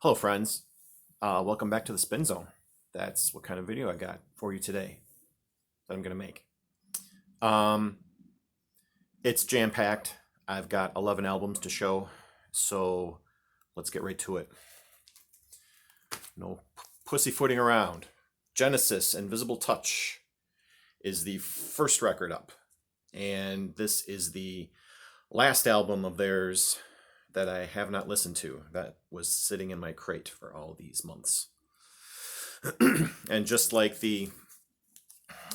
Hello, friends. Welcome back to the Spin Zone. That's what kind of video I got for you today that I'm going to make. Um, it's jam packed. I've got 11 albums to show, so let's get right to it. No pussyfooting around. Genesis Invisible Touch is the first record up, and this is the last album of theirs that I have not listened to, that was sitting in my crate for all these months. And just like the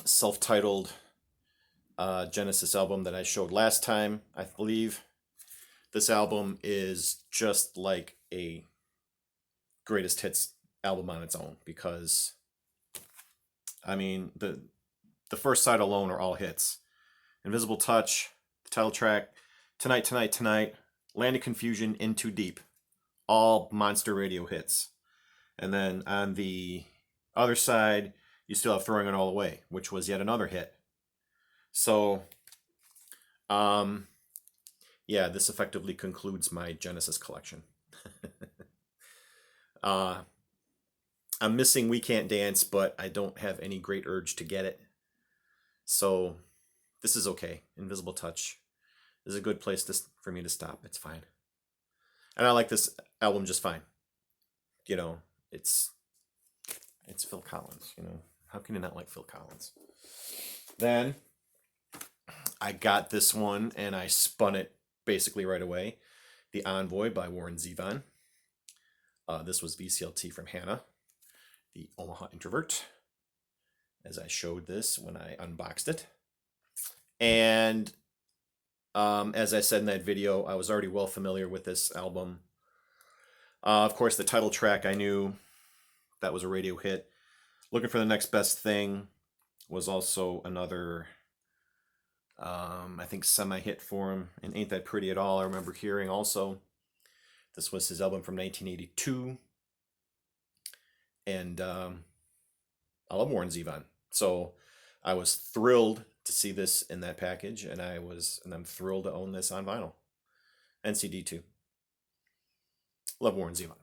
self-titled Genesis album that I showed last time, I believe this album is just like a greatest hits album on its own, because I mean the first side alone are all hits. Invisible Touch, the title track, Tonight, Tonight, Tonight, Land of Confusion, In Too Deep, all monster radio hits. And then on the other side, you still have Throwing It All Away, which was yet another hit. So, yeah, this effectively concludes my Genesis collection. I'm missing We Can't Dance, but I don't have any great urge to get it. So, this is okay. Invisible Touch is a good place for me to stop. It's fine. And I like this album just fine. You know, it's Phil Collins, How can you not like Phil Collins? Then I got this one and I spun it basically right away. The Envoy by Warren Zevon. This was VCLT from Hannah, the Omaha Introvert, as I showed this when I unboxed it. And as I said in that video, I was already well familiar with this album. Of course, the title track, I knew that was a radio hit. Looking for the Next Best Thing was also another, I think, semi-hit for him. And Ain't That Pretty at All, I remember hearing also. This was his album from 1982. And I love Warren Zevon. So I was thrilled to see this in that package, and I'm thrilled to own this on vinyl and CD too. Love Warren Zevon,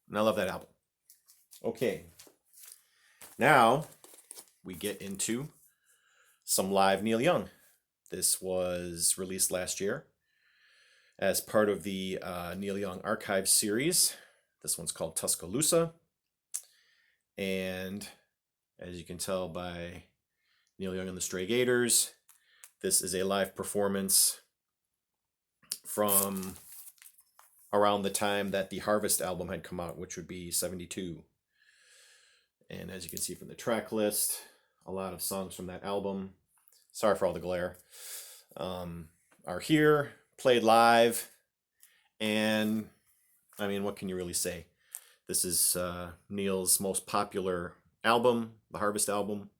and I love that album. Okay, now we get into some live Neil Young. This was released last year as part of the Neil Young Archive series. This one's called Tuscaloosa, and as you can tell by Neil Young and the Stray Gators, this is a live performance from around the time that the Harvest album had come out, which would be 72. And as you can see from the track list, a lot of songs from that album, sorry for all the glare, are here, played live. And I mean, what can you really say? This is Neil's most popular album, the Harvest album.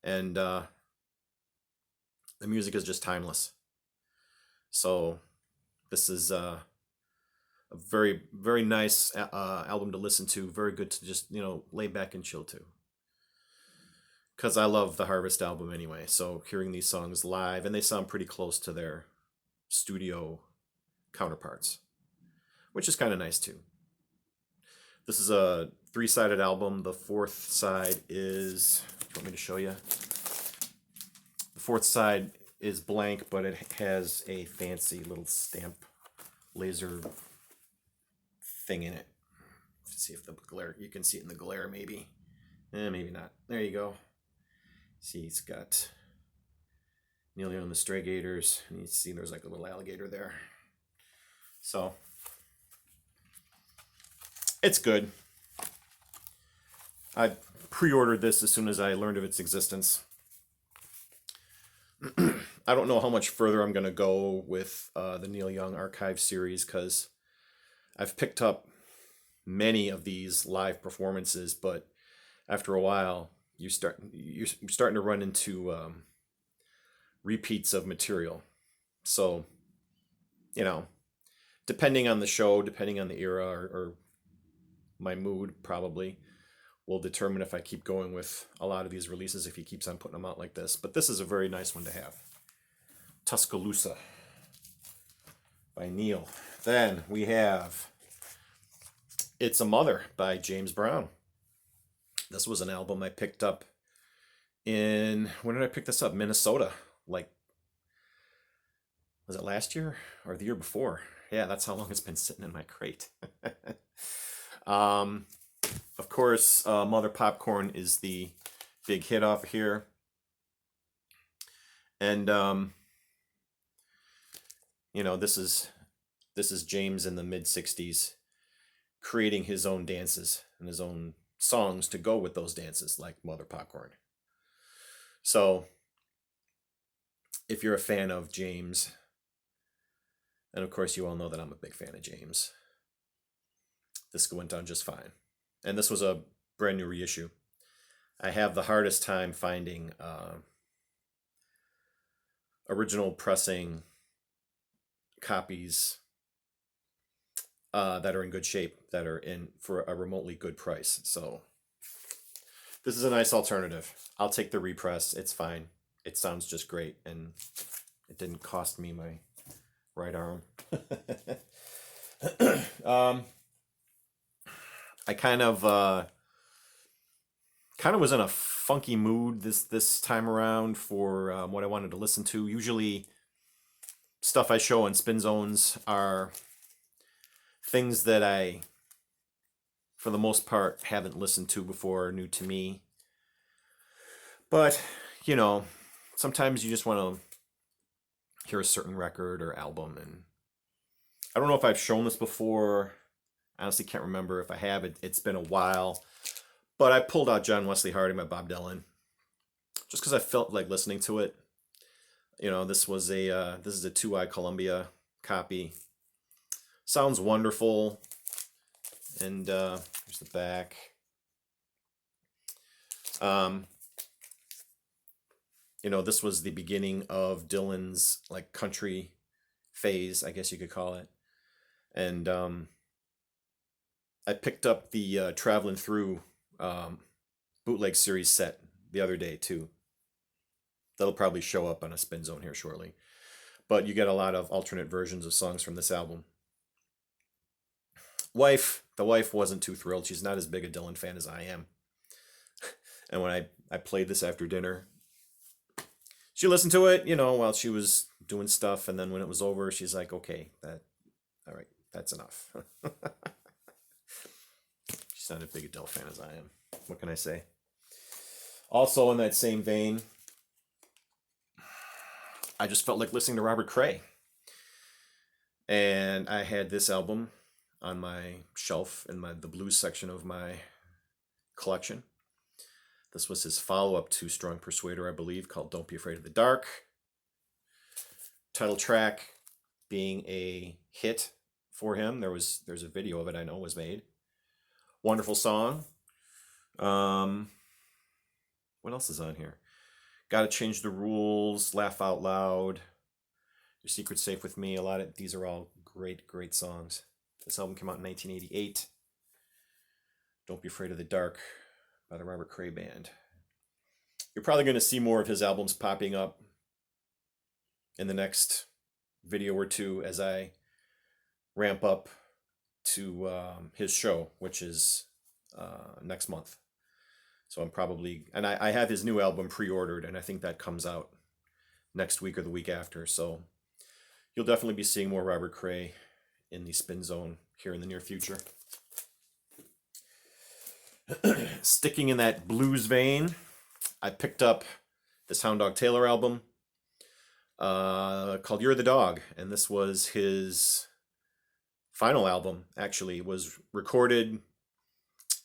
And the music is just timeless. So this is a very, very nice album to listen to. Very good to just, lay back and chill to. Because I love the Harvest album anyway. So hearing these songs live, and they sound pretty close to their studio counterparts, which is kind of nice too. This is a 3-sided album. The fourth side is, do you want me to show you? The fourth side is blank, but it has a fancy little stamp laser thing in it. Let's see if the glare, you can see it in the glare maybe. Maybe not. There you go. See, it's got Neil Young and the Stray Gators, and you see there's like a little alligator there. So it's good. I pre-ordered this as soon as I learned of its existence. I don't know how much further I'm going to go with the Neil Young Archive series, because I've picked up many of these live performances, but after a while, you're starting to run into repeats of material. So, depending on the show, depending on the era, or my mood, probably will determine if I keep going with a lot of these releases, if he keeps on putting them out like this. But this is a very nice one to have. Tuscaloosa by Neil. Then we have It's A Mother by James Brown. This was an album I picked up when did I pick this up? Minnesota. Like, was it last year or the year before? Yeah, that's how long it's been sitting in my crate. um, of course, Mother Popcorn is the big hit off here. And, this is James in the mid 60s creating his own dances and his own songs to go with those dances, like Mother Popcorn. So, if you're a fan of James, and of course you all know that I'm a big fan of James, this went down just fine. And this was a brand new reissue. I have the hardest time finding original pressing copies that are in good shape, that are in for a remotely good price. So this is a nice alternative. I'll take the repress. It's fine. It sounds just great, and it didn't cost me my right arm. I kind of was in a funky mood this time around for what I wanted to listen to. Usually, stuff I show on Spin Zones are things that I, for the most part, haven't listened to before, are new to me. But, sometimes you just want to hear a certain record or album, and I don't know if I've shown this before. I honestly can't remember if I have. It's been a while. But I pulled out John Wesley Harding by Bob Dylan just because I felt like listening to it. This is a 2i Columbia copy. Sounds wonderful. And here's the back. This was the beginning of Dylan's like country phase, I guess you could call it. And I picked up the Traveling Through bootleg series set the other day too. That'll probably show up on a Spin Zone here shortly. But you get a lot of alternate versions of songs from this album. The wife wasn't too thrilled. She's not as big a Dylan fan as I am. And when I played this after dinner, she listened to it, while she was doing stuff, and then when it was over, she's like, "Okay, all right, that's enough." She's not as big a Dylan fan as I am. What can I say? Also, in that same vein, I just felt like listening to Robert Cray. And I had this album on my shelf in the blues section of my collection. This was his follow-up to Strong Persuader, I believe, called Don't Be Afraid of the Dark. Title track being a hit for him. There's a video of it I know was made. Wonderful song. What else is on here? Gotta Change the Rules, Laugh Out Loud, Your Secret's Safe with Me. These are all great, great songs. This album came out in 1988. Don't Be Afraid of the Dark by the Robert Cray Band. You're probably going to see more of his albums popping up in the next video or two as I ramp up to his show, which is next month. So I have his new album pre-ordered, and I think that comes out next week or the week after. So you'll definitely be seeing more Robert Cray in the Spin Zone here in the near future. Sticking in that blues vein, I picked up this Hound Dog Taylor album called You're the Dog, and this was his final album. Actually, it was recorded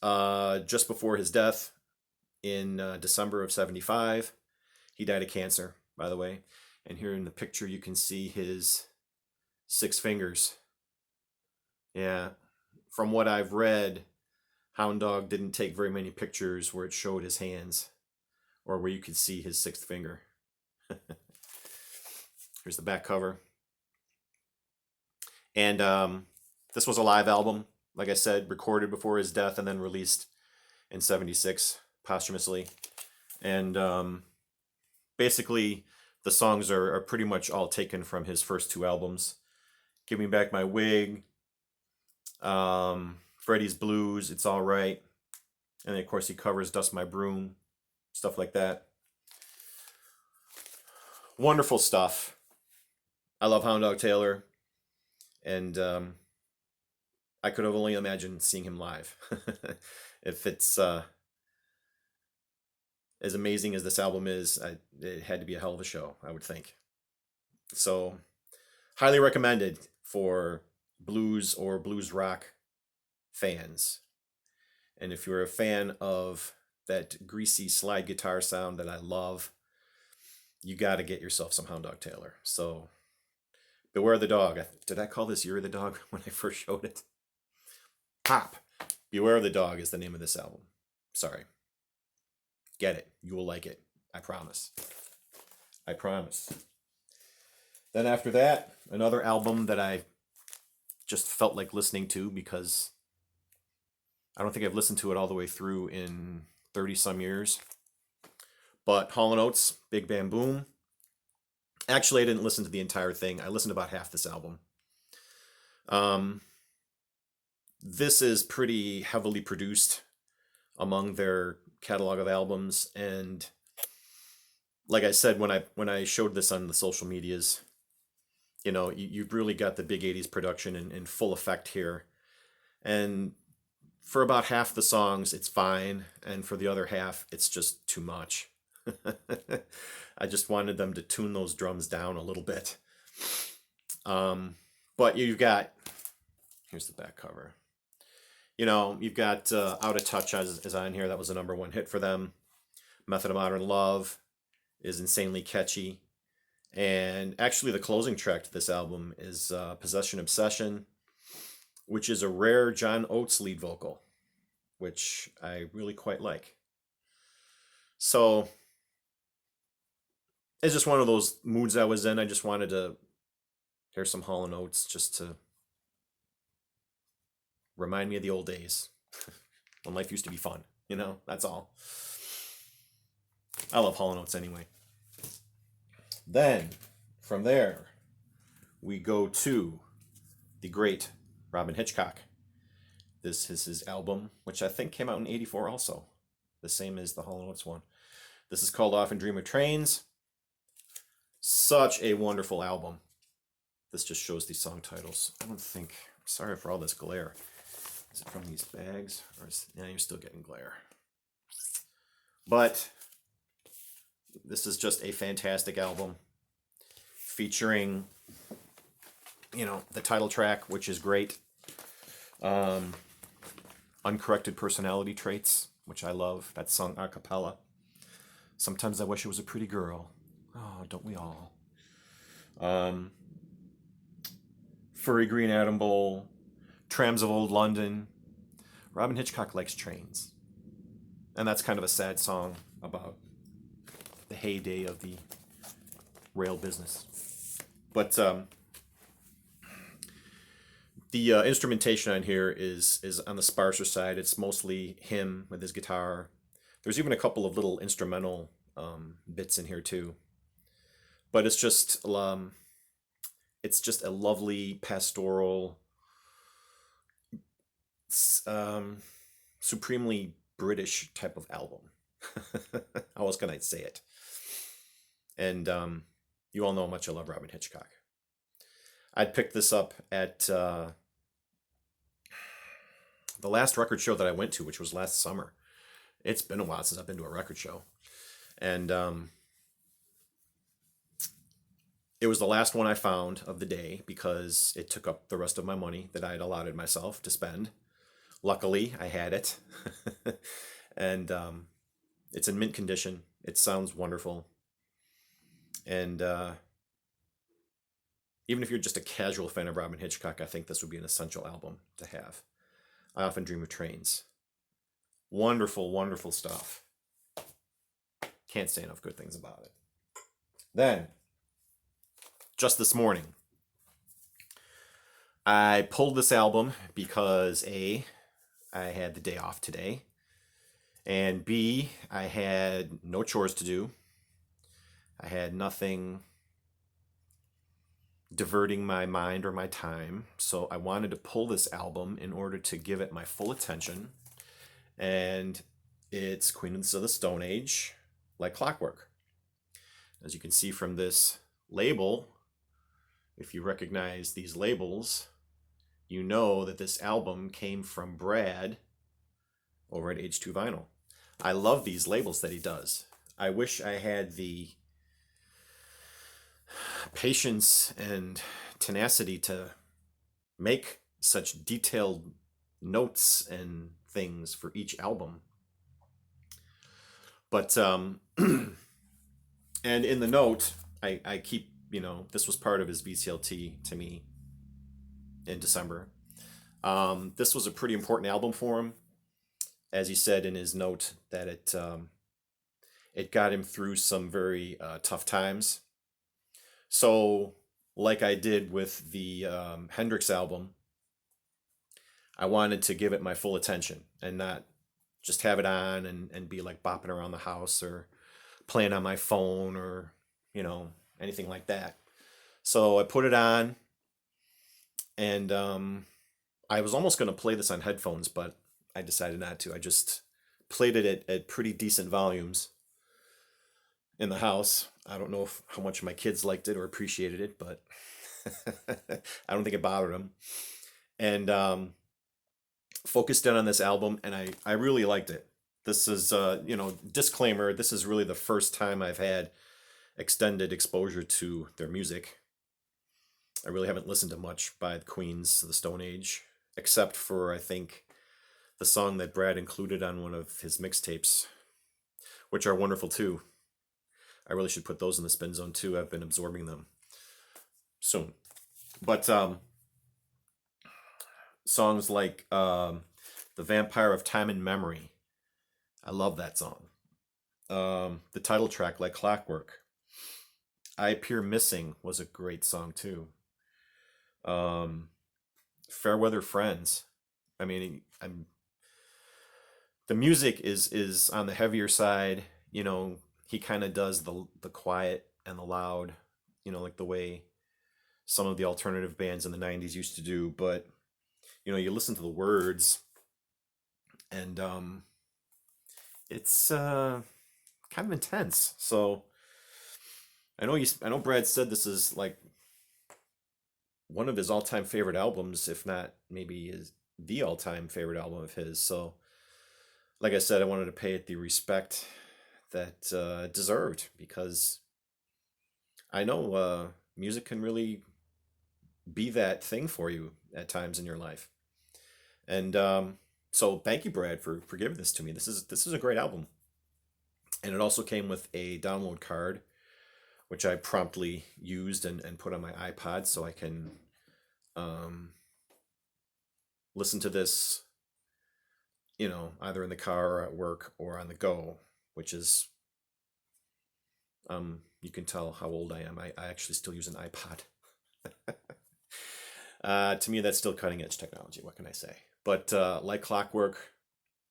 just before his death in December of 1975. He died of cancer, by the way. And here in the picture, you can see his 6 fingers. Yeah, from what I've read, Hound Dog didn't take very many pictures where it showed his hands or where you could see his 6th finger. Here's the back cover. And this was a live album, like I said, recorded before his death and then released in 1976 posthumously. And basically, the songs are pretty much all taken from his first 2 albums. Give Me Back My Wig, Freddie's Blues, It's All Right. And then, of course, he covers Dust My Broom, stuff like that. Wonderful stuff. I love Hound Dog Taylor. And I could have only imagined seeing him live. If it's as amazing as this album is, it had to be a hell of a show, I would think. So, highly recommended for blues or blues rock fans. And if you're a fan of that greasy slide guitar sound that I love, you got to get yourself some Hound Dog Taylor. So, Beware the Dog. Did I call this Year of the Dog when I first showed it? Pop. Beware of the Dog is the name of this album. Sorry. Get it. You will like it. I promise. I promise. Then after that, another album that I just felt like listening to because I don't think I've listened to it all the way through in 30 some years. But Hall & Oates, Big Bam Boom. Actually, I didn't listen to the entire thing. I listened to about half this album. This is pretty heavily produced among their catalog of albums, and like I said when I showed this on the social medias, you've really got the big 80s production in full effect here. And for about half the songs, it's fine, and for the other half, it's just too much. I just wanted them to tune those drums down a little bit. But you've got, here's the back cover. You've got Out of Touch is on here. That was a #1 hit for them. Method of Modern Love is insanely catchy. And actually the closing track to this album is Possession Obsession, which is a rare John Oates lead vocal, which I really quite like. So it's just one of those moods I was in. I just wanted to hear some Hall & Oates just to remind me of the old days when life used to be fun. That's all. I love Hall & Oates anyway. Then, from there, we go to the great Robyn Hitchcock. This is his album, which I think came out in '84 also. The same as the Hall & Oates one. This is called Often Dream of Trains. Such a wonderful album. This just shows these song titles. Sorry for all this glare. Is it from these bags? Yeah, you're still getting glare. But this is just a fantastic album featuring, the title track, which is great. Uncorrected Personality Traits, which I love. That's sung a cappella. Sometimes I Wish It Was a Pretty Girl. Oh, don't we all? Furry Green Atom Bowl, Trams of Old London. Robyn Hitchcock likes trains. And that's kind of a sad song about the heyday of the rail business. But the instrumentation on here is on the sparser side. It's mostly him with his guitar. There's even a couple of little instrumental bits in here too. But it's just a lovely pastoral, supremely British type of album. How else can I say it? And you all know how much I love Robyn Hitchcock. I'd picked this up at the last record show that I went to, which was last summer. It's been a while since I've been to a record show. And it was the last one I found of the day because it took up the rest of my money that I had allotted myself to spend. Luckily, I had it. And it's in mint condition. It sounds wonderful. And even if you're just a casual fan of Robyn Hitchcock, I think this would be an essential album to have. I Often Dream of Trains. Wonderful, wonderful stuff. Can't say enough good things about it. Then, just this morning, I pulled this album because A, I had the day off today, and B, I had no chores to do. I had nothing diverting my mind or my time. So I wanted to pull this album in order to give it my full attention. And it's Queens of the Stone Age, Like Clockwork. As you can see from this label, if you recognize these labels, you know that this album came from Brad over at H2 Vinyl. I love these labels that he does. I wish I had the patience and tenacity to make such detailed notes and things for each album. But and in the note, I keep, this was part of his VCLT to me in December. This was a pretty important album for him, as he said in his note that it got him through some very tough times. So, like I did with the Hendrix album, I wanted to give it my full attention and not just have it on and be like bopping around the house or playing on my phone or, anything like that. So I put it on and I was almost going to play this on headphones, but I decided not to. I just played it at pretty decent volumes in the house. I don't know how much my kids liked it or appreciated it, but I don't think it bothered them. And focused in on this album, and I really liked it. This is, disclaimer, this is really the first time I've had extended exposure to their music. I really haven't listened to much by the Queens of the Stone Age, except for, I think, the song that Brad included on one of his mixtapes, which are wonderful too. I really should put those in the spin zone too. I've been absorbing them soon. But songs like The Vampire of Time and Memory, I love that song. The title track, Like Clockwork. I Appear Missing was a great song too. Um, Fairweather Friends. I mean, the music is on the heavier side. He kind of does the quiet and the loud. Like the way some of the alternative bands in the '90s used to do. But you listen to the words, and it's kind of intense. So I know Brad said this is like one of his all-time favorite albums, if not maybe is the all-time favorite album of his. So, like I said, I wanted to pay it the respect that it deserved, because I know music can really be that thing for you at times in your life. And so, thank you, Brad, for giving this to me. This is a great album, and it also came with a download card, which I promptly used and put on my iPod so I can um, listen to this, either in the car or at work or on the go, which is, you can tell how old I am. I actually still use an iPod. To me, that's still cutting edge technology. What can I say? But Like Clockwork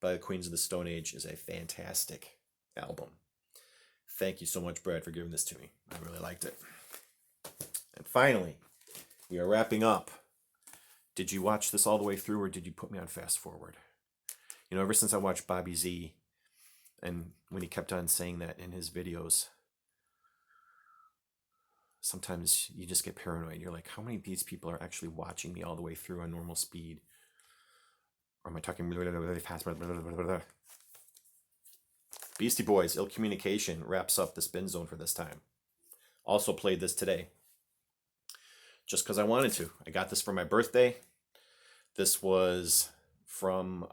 by the Queens of the Stone Age is a fantastic album. Thank you so much, Brad, for giving this to me. I really liked it. And finally, we are wrapping up. Did you watch this all the way through, or did you put me on fast forward? Ever since I watched Bobby Z, and when he kept on saying that in his videos, sometimes you just get paranoid. You're like, how many of these people are actually watching me all the way through on normal speed? Or am I talking really, really fast? Beastie Boys, Ill Communication wraps up the spin zone for this time. Also played this today, just because I wanted to. I got this for my birthday. This was from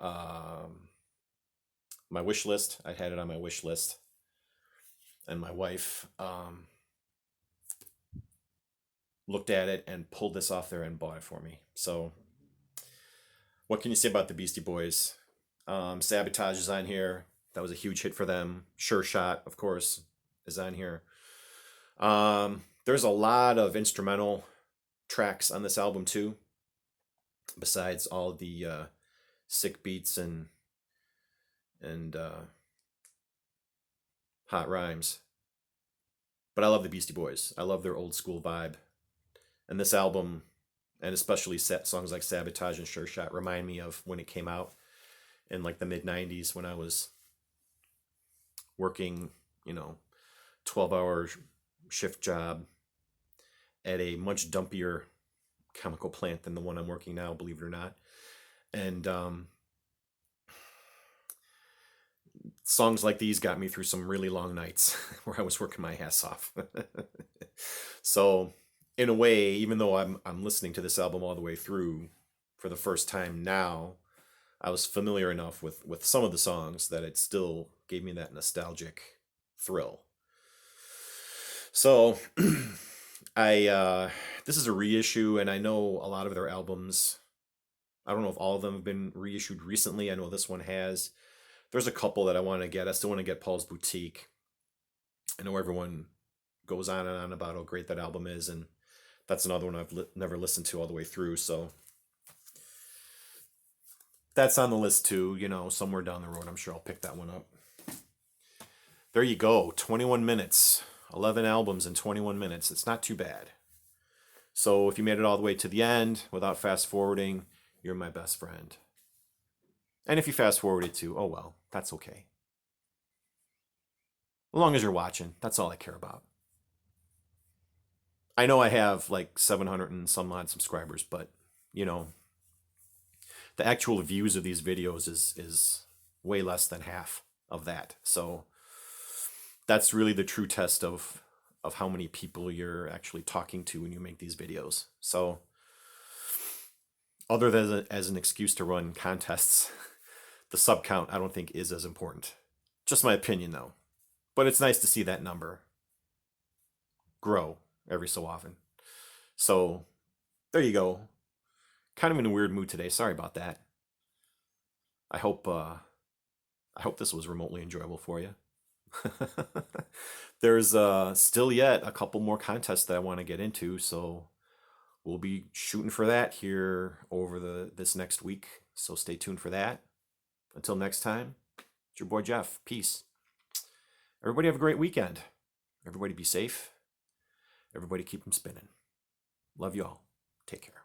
my wish list. I had it on my wish list, and my wife looked at it and pulled this off there and bought it for me. So, what can you say about the Beastie Boys? Sabotage is on here. That was a huge hit for them. Sure Shot, of course, is on here. There's a lot of instrumental tracks on this album too, besides all the sick beats and hot rhymes. But I love the Beastie Boys. I love their old school vibe, And this album, and especially songs like Sabotage and Sure Shot, remind me of when it came out in like the mid 90s when I was working, 12-hour shift job at a much dumpier chemical plant than the one I'm working now, believe it or not. And songs like these got me through some really long nights where I was working my ass off. So, in a way, even though I'm listening to this album all the way through for the first time now, I was familiar enough with some of the songs that it still gave me that nostalgic thrill. So, this is a reissue, and I know a lot of their albums. I don't know if all of them have been reissued recently. I know this one has. There's a couple that I want to get. I still want to get Paul's Boutique. I know everyone goes on and on about how great that album is, and that's another one I've never listened to all the way through. So that's on the list too. Somewhere down the road, I'm sure I'll pick that one up. There you go. 21 minutes. 11 albums in 21 minutes. It's not too bad. So if you made it all the way to the end without fast forwarding, you're my best friend. And if you fast forwarded too, oh well, that's okay. As long as you're watching, that's all I care about. I know I have like 700 and some odd subscribers, but the actual views of these videos is way less than half of that. So that's really the true test of how many people you're actually talking to when you make these videos. So other than as an excuse to run contests, the sub count I don't think is as important. Just my opinion though. But it's nice to see that number grow every so often. So there you go. Kind of in a weird mood today. Sorry about that. I hope this was remotely enjoyable for you. There's still yet a couple more contests that I want to get into, so we'll be shooting for that here over this next week. So stay tuned for that. Until next time, it's your boy Jeff. Peace. Everybody have a great weekend. Everybody be safe. Everybody keep them spinning. Love you all. Take care.